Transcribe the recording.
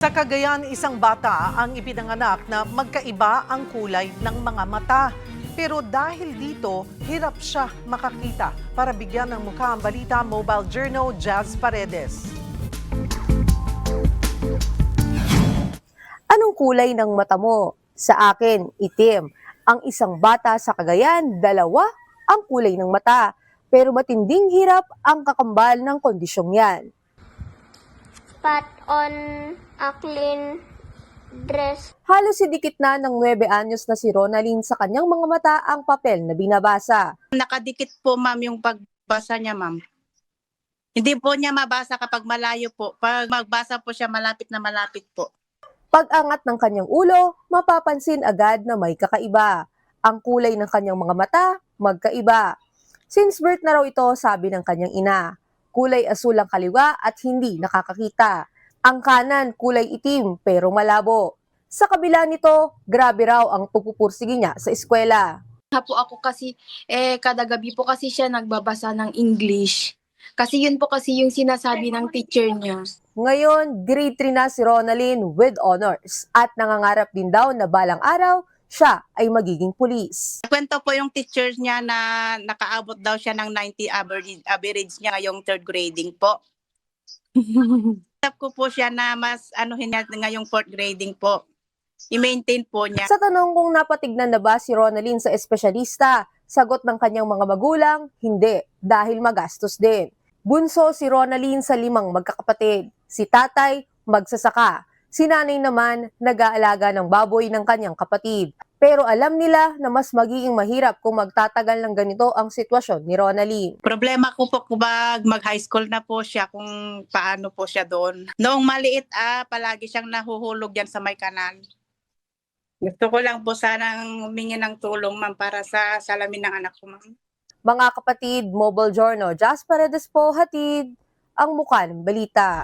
Sa Cagayan, isang bata ang ipinanganak na magkaiba ang kulay ng mga mata. Pero dahil dito, hirap siya makakita. Para bigyan ng mukha ang balita, Mobile Journal, Jazz Paredes. Anong kulay ng mata mo? Sa akin, itim. Ang isang bata sa Cagayan, dalawa ang kulay ng mata. Pero matinding hirap ang kakambal ng kondisyong yan. Pat on a clean dress. Halos sidikit na ng 9 anyos na si Ronalyn sa kanyang mga mata ang papel na binabasa. Nakadikit po, ma'am, yung pagbasa niya, ma'am. Hindi po niya mabasa kapag malayo po. Pag magbasa po siya, malapit na malapit po. Pag-angat ng kanyang ulo, mapapansin agad na may kakaiba. Ang kulay ng kanyang mga mata, magkaiba. Since birth na raw ito, sabi ng kanyang ina. Kulay asul ang kaliwa at hindi nakakakita. Ang kanan, kulay itim pero malabo. Sa kabila nito, grabe raw ang pagpupursige niya sa eskwela. Po ako kasi, kada gabi po kasi siya nagbabasa ng English. Kasi yun po kasi yung sinasabi ng teacher niya. Ngayon, grade 3 na si Ronalyn with honors at nangangarap din daw na balang araw, siya ay magiging pulis. Kwento po yung teacher niya na nakaabot daw siya ng 90 average niya ngayong third grading po. Tap ko po siya na mas anuhin niya ngayong fourth grading po. I-maintain po niya. Sa tanong kung napatignan na ba si Ronalyn sa espesyalista, sagot ng kanyang mga magulang, hindi, dahil magastos din. Bunso si Ronalyn sa 5 magkakapatid. Si tatay, magsasaka. Si nanay naman, nag-aalaga ng baboy ng kanyang kapatid. Pero alam nila na mas magiging mahirap kung magtatagal ng ganito ang sitwasyon ni Ronalyn. Problema ko po kung mag-high school na po siya, kung paano po siya doon. Noong maliit, palagi siyang nahuhulog yan sa may kanal. Gusto ko lang po sanang humingi ng tulong, ma'am, para sa salamin ng anak ko, ma'am. Mga kapatid, Mobile Journal, Jazz Paredes po, hatid ang mukha ng balita.